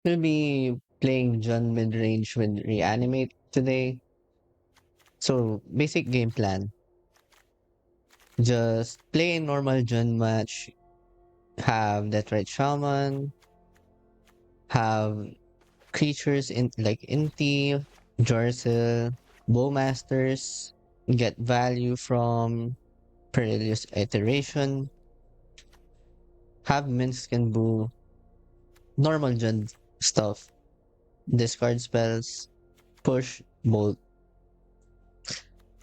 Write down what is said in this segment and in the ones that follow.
We'll be playing Jund mid-range with Reanimate today. So, basic game plan. Just play a normal Jund match, have Deathrite Shaman, have creatures in like Inti, Jarsyl, Bowmasters, get value from Perilous Iteration, have Minsc and Boo, normal Jund stuff, discard spells, push, bolt.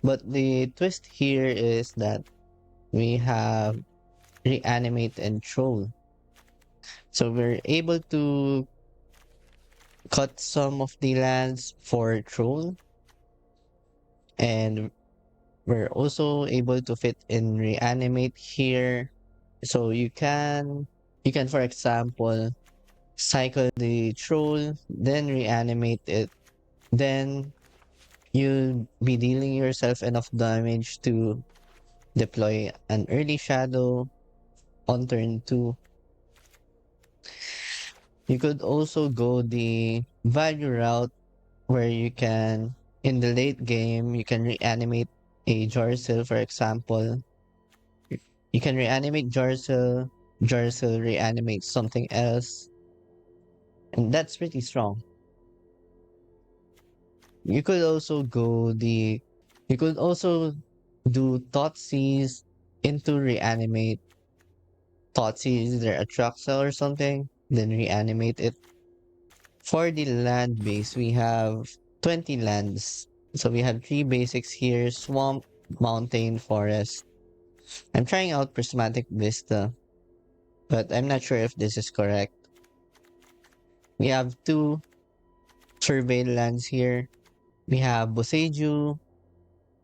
But the twist here is that we have Reanimate and Troll. So we're able to cut some of the lands for Troll, and we're also able to fit in Reanimate here. So you can for example cycle the Troll, then reanimate it, then you'll be dealing yourself enough damage to deploy an early shadow on turn 2. You could also go the value route where you can, in the late game, you can reanimate a Jarsyl, for example. You can reanimate Jarsyl, Jarsyl reanimates something else, and that's pretty strong. You could also go the, you could also do Thoughtseize into reanimate. Thoughtseize either a Traxel or something, then reanimate it. For the land base, we have 20 lands. So we have three basics here: swamp, mountain, forest. I'm trying out Prismatic Vista, but I'm not sure if this is correct. We have two surveyed lands here. We have Boseiju,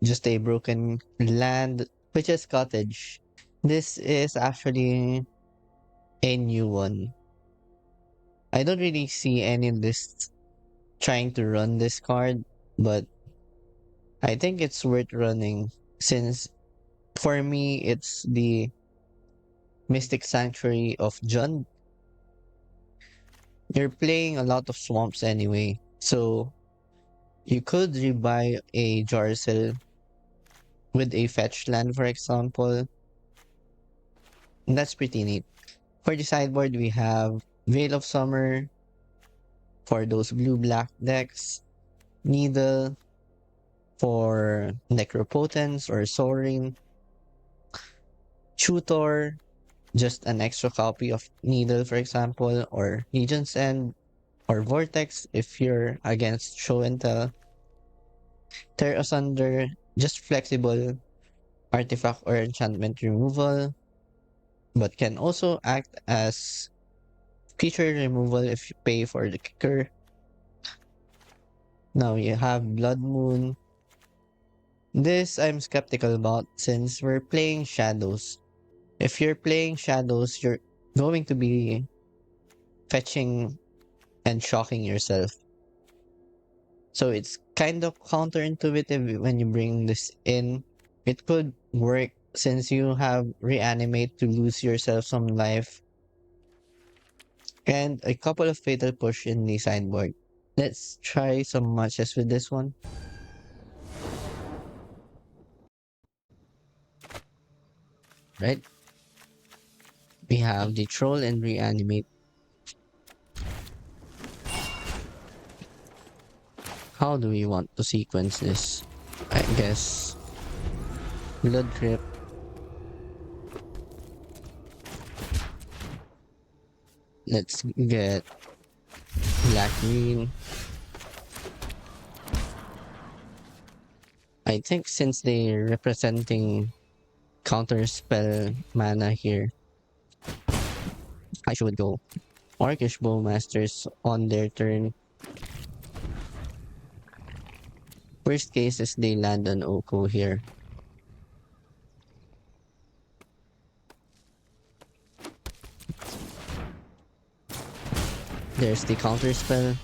just a broken land, which is Cottage. This is actually a new one. I don't really see any lists trying to run this card, but I think it's worth running since for me it's the Mystic Sanctuary of Jund. You're playing a lot of swamps anyway, so you could rebuy a Jarsyl with a fetch land, for example. And that's pretty neat. For the sideboard, we have Veil of Summer for those blue-black decks, Needle for Necropotence or Soaring, Tutor, just an extra copy of Needle, for example, or Legion's End, or Vortex if you're against Show and Tell, Tear Asunder, just flexible artifact or enchantment removal, but can also act as creature removal if you pay for the kicker. Now you have Blood Moon. This I'm skeptical about since we're playing Shadows. If you're playing Shadows, you're going to be fetching and shocking yourself. So it's kind of counterintuitive when you bring this in. It could work since you have Reanimate to lose yourself some life and a couple of Fatal Push in the sideboard. Let's try some matches with this one. Right? We have the Troll and Reanimate. How do we want to sequence this? I guess Blood Crypt. Let's get Black Green. I think since they're representing counter spell mana here, I should go Orcish Bowmasters on their turn. Worst case is they land on Oko here. There's the counter spell.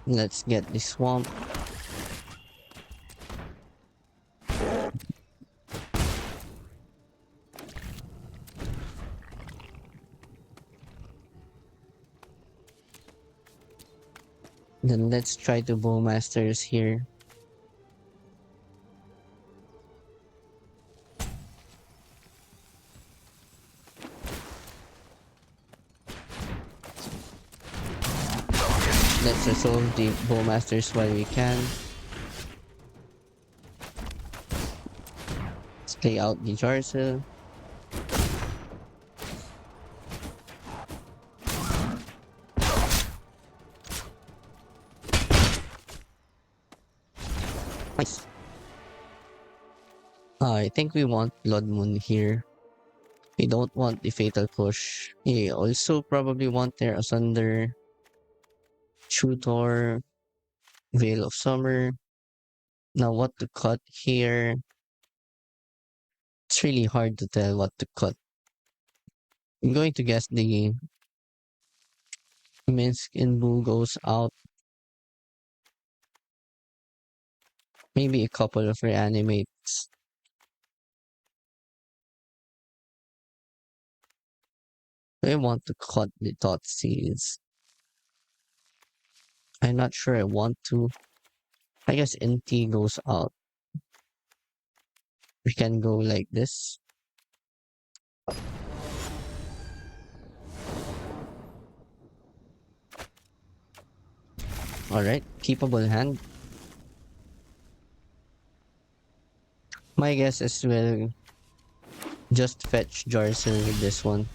Let's get the swamp. Then let's try to Bowmasters here. Let's resolve the Bowmasters while we can. Let's play out the Jarsyl. Nice. I think we want Blood Moon here. We don't want the Fatal Push. We also probably want their Asunder, Tutor, Veil of Summer. Now what to cut here? It's really hard to tell what to cut. I'm going to guess the Minsc in Blue goes out. Maybe a couple of Reanimates. I want to cut the Thoughtseize. I'm not sure I want to. I guess NT goes out. We can go like this. Alright, keepable hand. My guess is we'll just fetch Jarsyl with this one.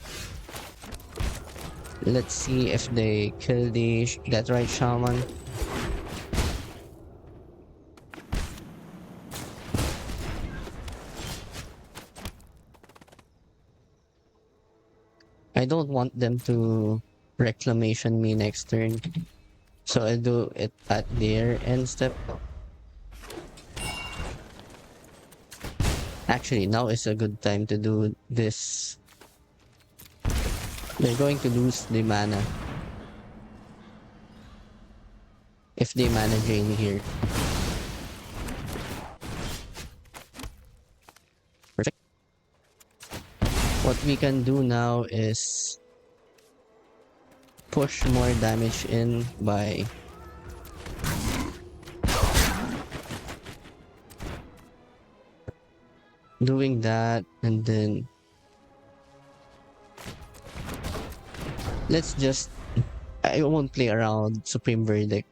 Let's see if they kill the Deathrite Shaman. I don't want them to reclamation me next turn. So I'll do it at their end step. Actually, now is a good time to do this. They're going to lose the mana if they mana drain here. Perfect. What we can do now is push more damage in by doing that, and then let's just, I won't play around Supreme Verdict.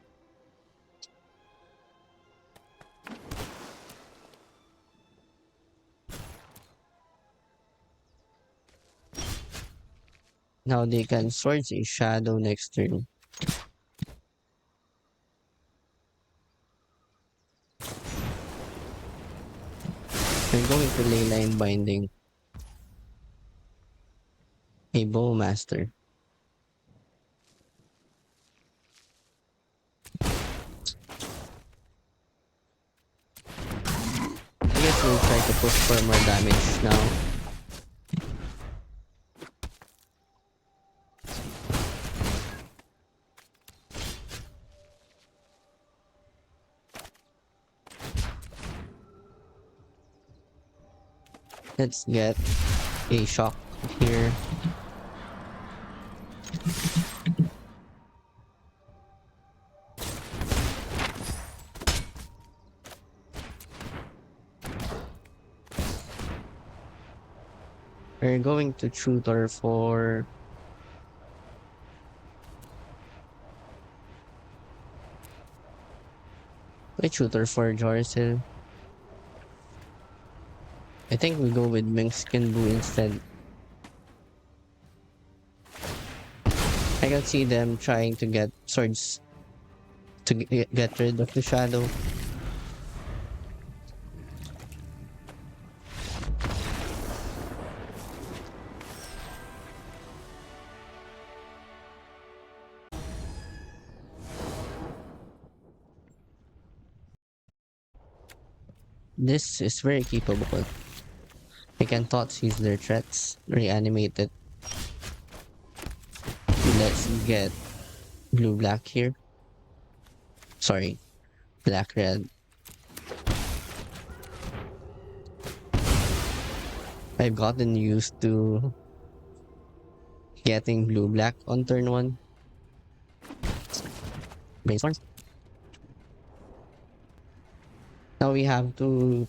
Now they can Swords a Shadow next turn. We're going to Leyline Binding a Bowmaster. I guess we'll try to push for more damage now. Let's get a shock here. We're going to tutor for Jarsyl. I think we go with Minsc and Boo instead. I can see them trying to get swords to get rid of the shadow. This is very capable. I can Thoughtseize their threats, reanimate it. Let's get blue-black here. Sorry, black-red. I've gotten used to getting blue-black on turn 1. Brainstorms. Now we have to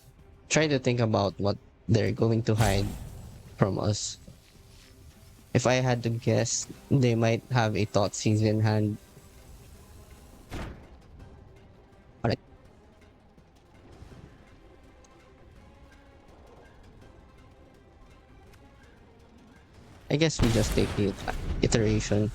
try to think about what they're going to hide from us. If I had to guess, they might have a Thoughtseize in hand. Alright. I guess we just take the iteration.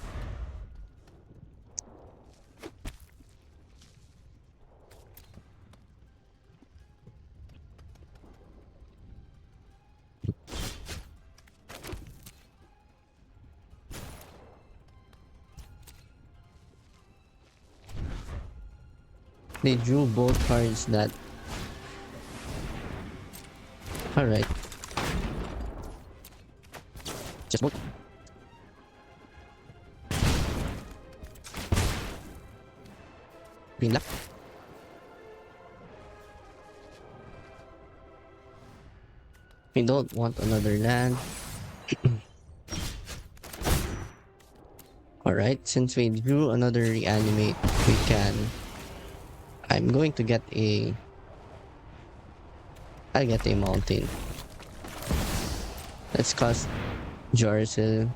They drew both cards that... Alright. Just both. Green luck. We don't want another land. Alright, since we drew another reanimate, we can... I'm going to get a... I'll get a mountain. Let's cast Jarsyl.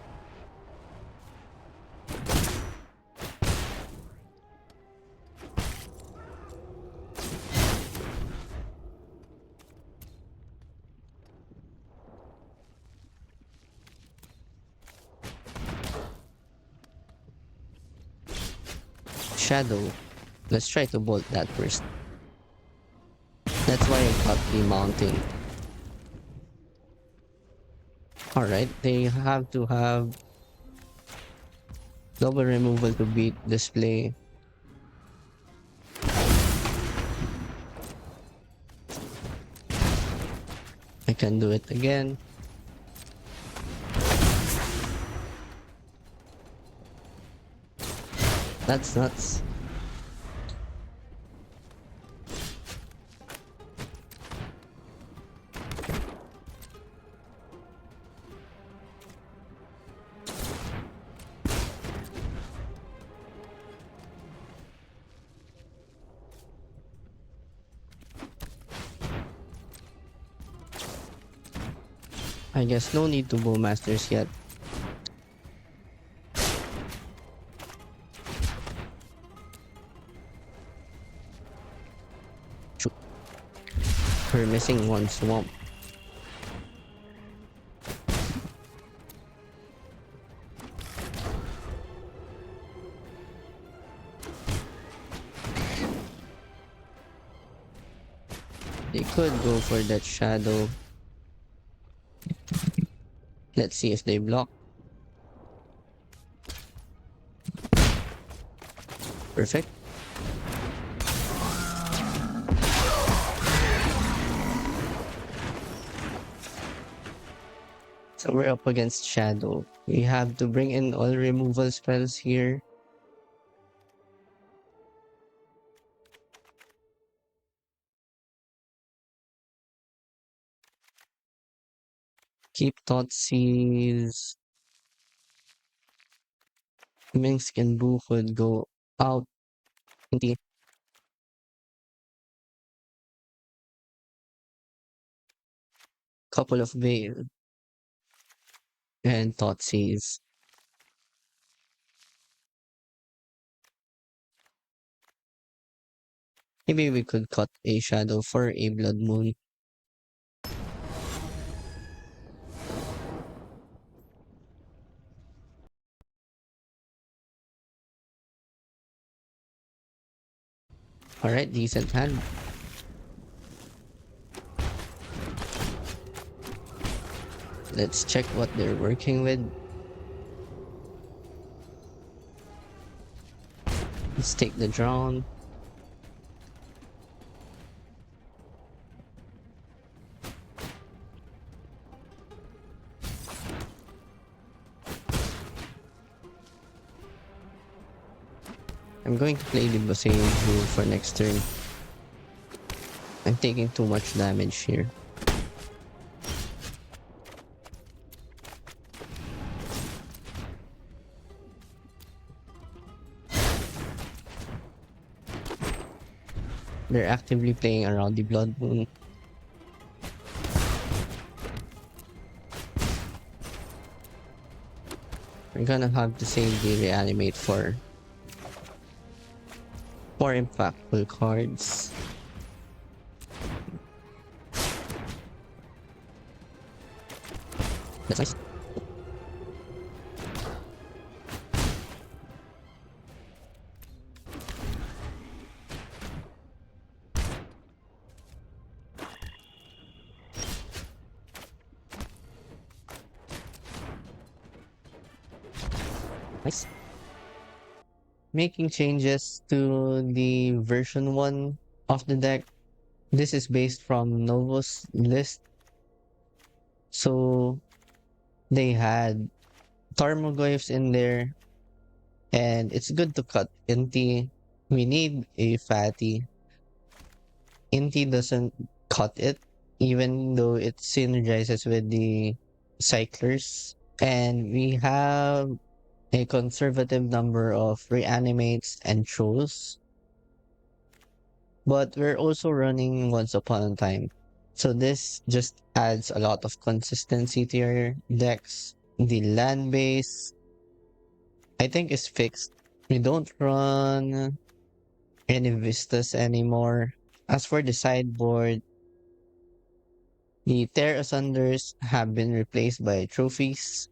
Shadow. Let's try to bolt that first. That's why I got the mountain. Alright, they have to have double removal to beat display. I can do it again. That's nuts. I guess no need to Bowmasters yet. We're missing one swamp. They could go for that shadow. Let's see if they block. Perfect. So we're up against shadow. We have to bring in all removal spells here. Keep Thoughtseize. Minsc and Boo could go out. Hindi. Couple of Veil. And Thoughtseize. Maybe we could cut a shadow for a Blood Moon. Alright, decent hand. Let's check what they're working with. Let's take the drawn. I'm going to play the Boseiju for next turn. I'm taking too much damage here. They're actively playing around the Blood Moon. We're gonna have to save the Reanimate for more impactful cards. That's nice. Nice. Making changes to the version 1 of the deck. This is based from Novo's list. So they had Tarmogoyfs in there, and it's good to cut Inti. We need a fatty. Inti doesn't cut it, even though it synergizes with the cyclers. And we have a conservative number of reanimates and trolls. But we're also running Once Upon a Time. So this just adds a lot of consistency to your decks. The land base, I think, is fixed. We don't run any vistas anymore. As for the sideboard, the Tear Asunders have been replaced by trophies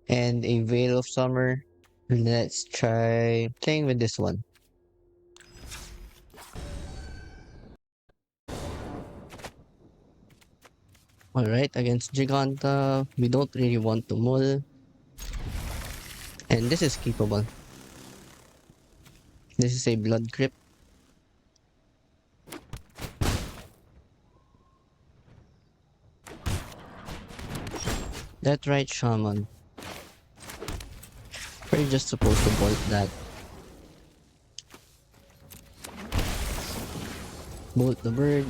and a Veil of Summer. Let's try playing with this one. Alright, against Jegantha, we don't really want to mull. And this is keepable. This is a Blood Crypt. Deathrite Shaman. We're just supposed to bolt that. Bolt the bird.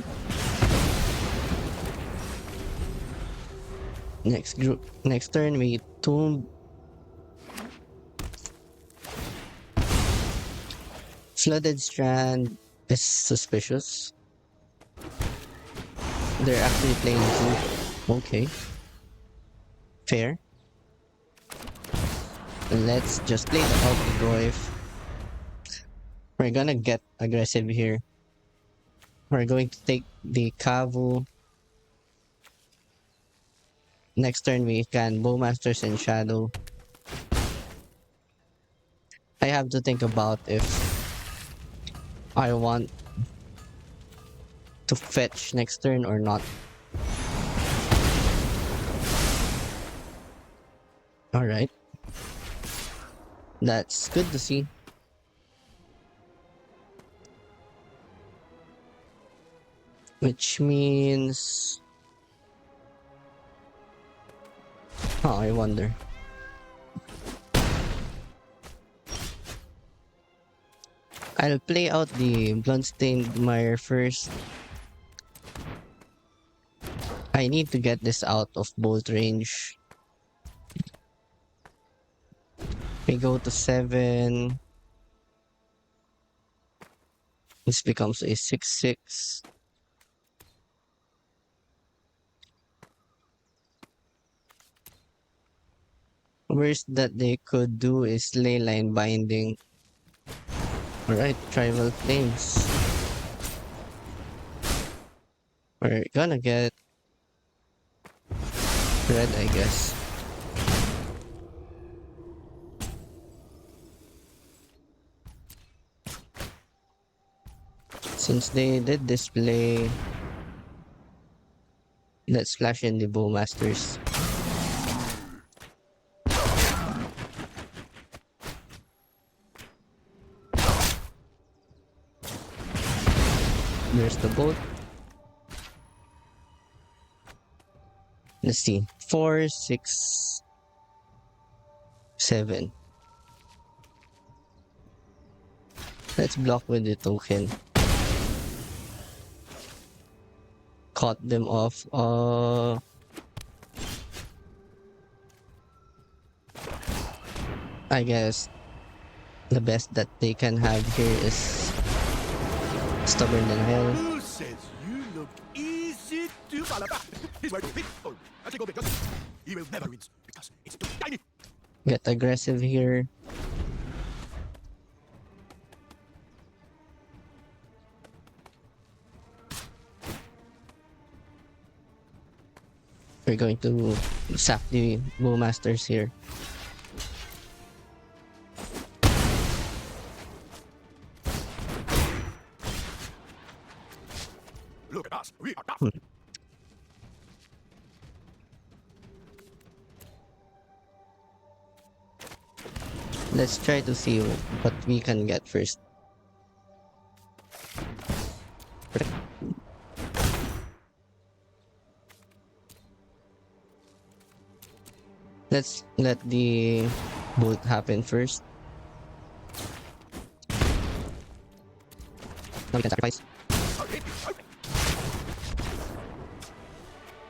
Next turn we Tomb. Flooded Strand is suspicious. They're actually playing two. Okay. Fair. Let's just play the Tarmogoyf. We're gonna get aggressive here. We're going to take the Kavu. Next turn we can Bowmasters and Shadow. I have to think about if I want to fetch next turn or not. Alright. That's good to see. Which means... Oh, I wonder. I'll play out the Bloodstained Mire first. I need to get this out of bolt range. We go to 7. This becomes a 6/6. Worst that they could do is Leyline Binding. Alright, Tribal Flames. We're gonna get red, I guess. Since they did display, let's flash in the Bowmasters. There's the boat. Let's see. 4, 6, 7. Let's block with the token. Caught them off. I guess the best that they can have here is Stubborn Denial. Who says you look easy to fall apart? His word is big. Oh, I think because he will never win because it's too tiny. Get aggressive here. We're going to sack the Bowmasters here. Look at us. We are tough. Let's try to see what we can get first. Let's let the bolt happen first. Now we can sacrifice.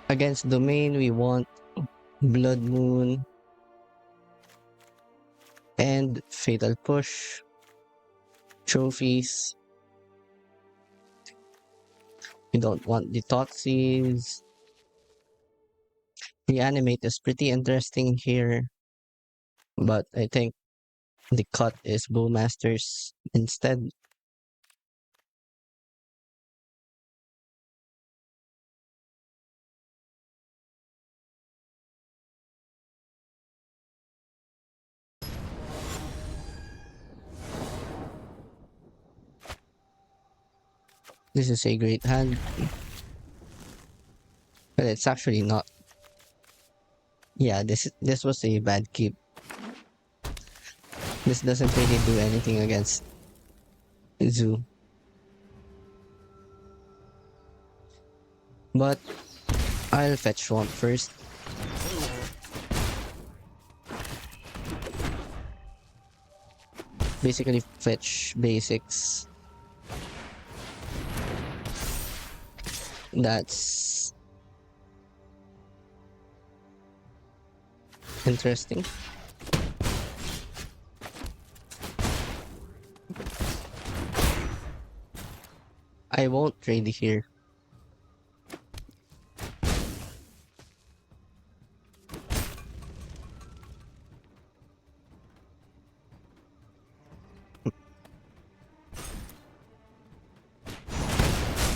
Against Domain, we want Blood Moon and Fatal Push. Trophies. We don't want the Thoughtseize. Reanimate is pretty interesting here, but I think the cut is Bowmasters instead. This is a great hand, but it's actually not. Yeah, this was a bad keep. This doesn't really do anything against Zoo. But I'll fetch Swamp first. Basically fetch basics. That's interesting. I won't trade here.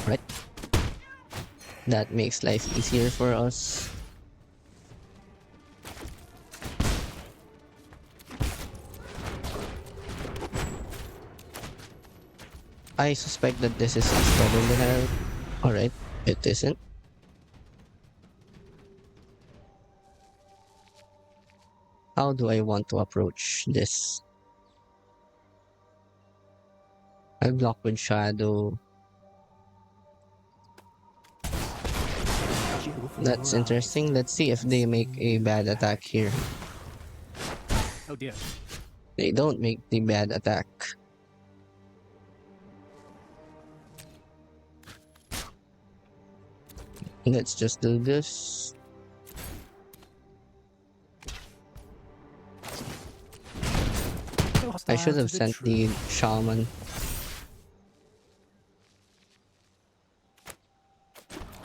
Right. That makes life easier for us. I suspect that this is a Stubborn Denial. Alright, it isn't. How do I want to approach this? I'll block with Shadow. That's interesting. Let's see if they make a bad attack here. Oh dear. They don't make the bad attack. Let's just do this. I should have sent the Shaman.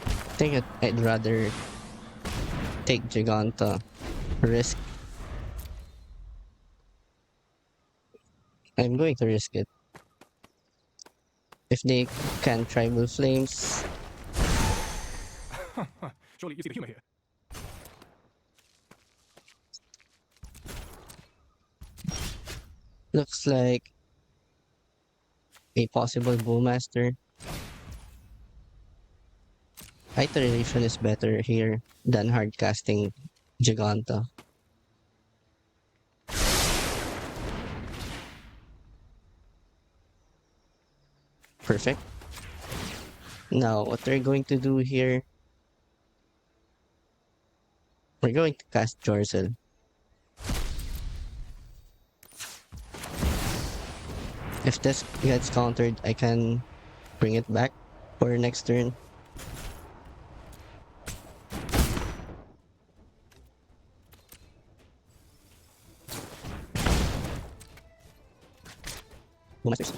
I think I'd rather take Jegantha. Risk. I'm going to risk it. If they can Tribal Flames, Surely you see the humor here. looks like a possible Bowmaster. Iteration is better here than hard casting Jegantha. Perfect. Now, what we're going to do here, we're going to cast Jarsyl. If this gets countered, I can bring it back for next turn. Bowmasters.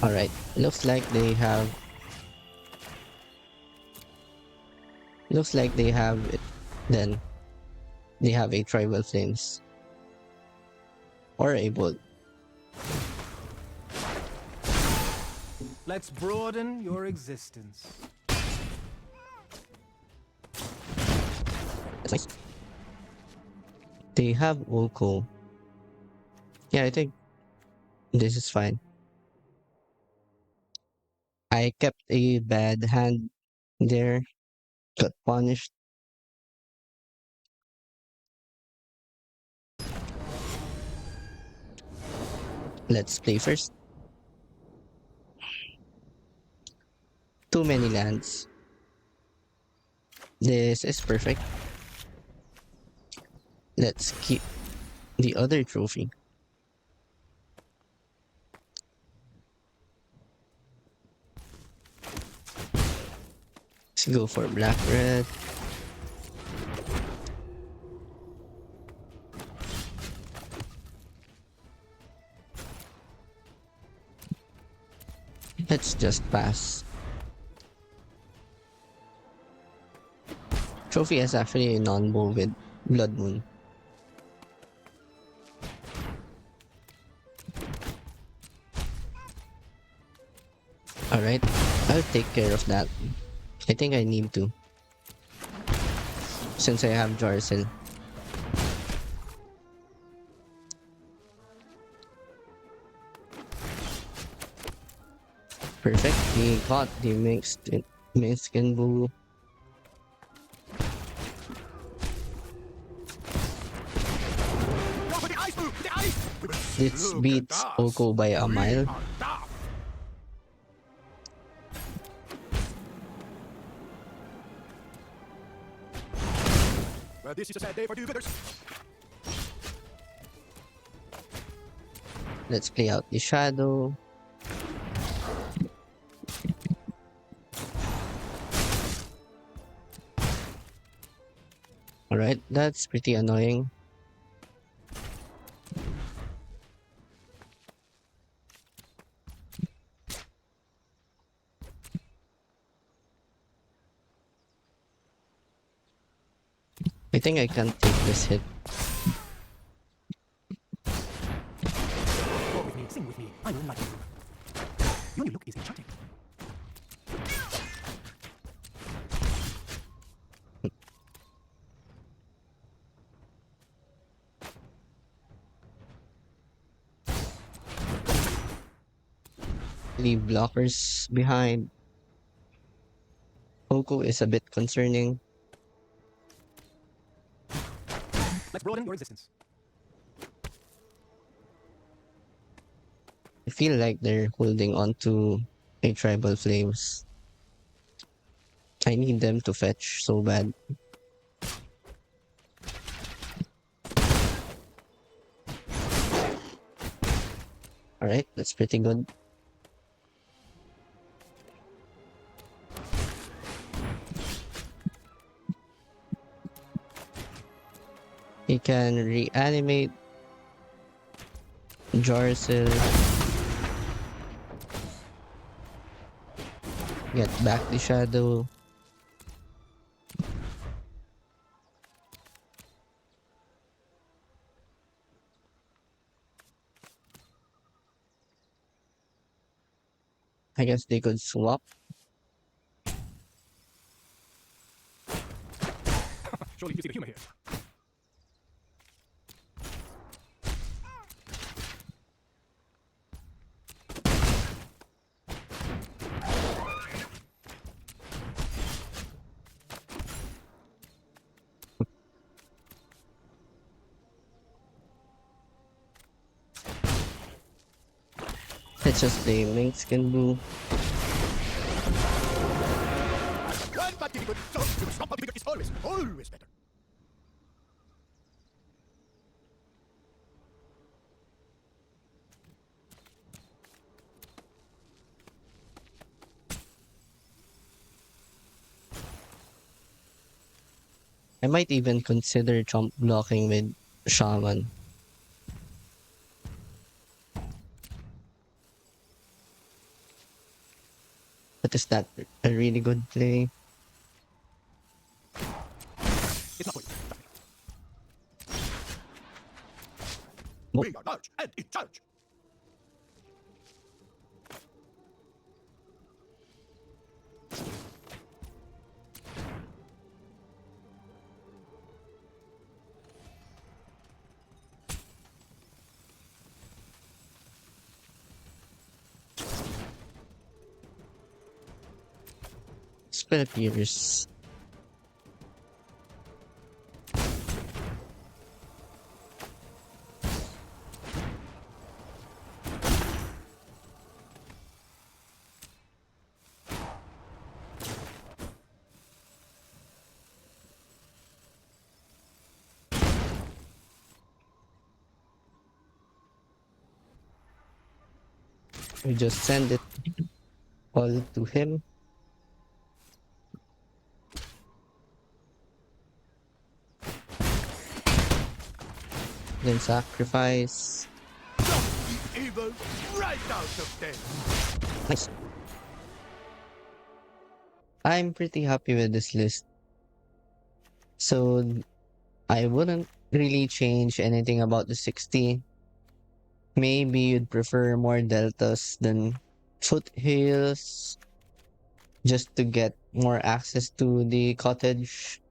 Alright, looks like they have it. Then they have a tribal flames or a bull. Let's broaden your existence. That's nice. They have Oko. Yeah, I think this is fine. I kept a bad hand there, got punished. Let's play first. Too many lands. This is perfect. Let's keep the other trophy. Let's go for black red. Let's just pass. Trophy is actually a non-bow with Blood Moon. Alright, I'll take care of that. I think I need to. Since I have Jarsyl. Perfect. He got the Minsc and Boo. Go for the ice move! The ice! This Look beats at us. Oko by a We mile. are tough. Well, this is a sad day for do-gooders. Let's play out the shadow. Alright, that's pretty annoying. I think I can take this hit. Walk with me, sing with me. I will like you. Your new look is enchanting. Leave blockers behind. Oko is a bit concerning. Let's broaden your existence. I feel like they're holding on to a tribal flames. I need them to fetch so bad. Alright, that's pretty good. He can reanimate Jarsyl. Get back the shadow. I guess they could swap. Surely you see the humor here. Let's just play Minsc and Boo. One bad good, so to stop bad is always, always better. I might even consider chump blocking with Shaman. But is that a really good play? It's not for you. Nope. We are large and in charge. Spell Pierce. We just send it all to him. Then sacrifice. The evil right out of them. Nice. I'm pretty happy with this list. So I wouldn't really change anything about the 60. Maybe you'd prefer more deltas than foothills just to get more access to the cottage.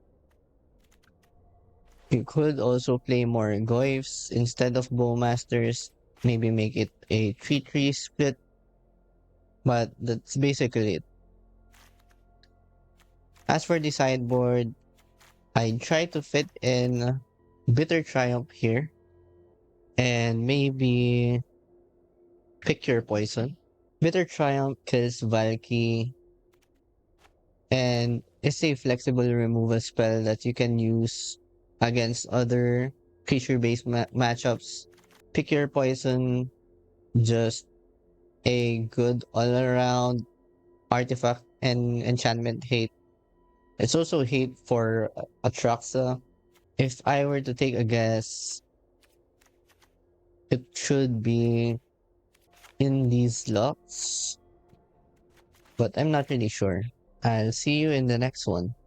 You could also play more goyfs instead of bowmasters. Maybe make it a 3-3 split, but that's basically it. As for the sideboard, I try to fit in Bitter Triumph here and maybe pick your poison. Bitter Triumph kills Valky and it's a flexible removal spell that you can use against other creature-based matchups. Pick your poison, just a good all-around artifact and enchantment hate. It's also hate for Atraxa. If I were to take a guess, it should be in these slots, but I'm not really sure. I'll see you in the next one.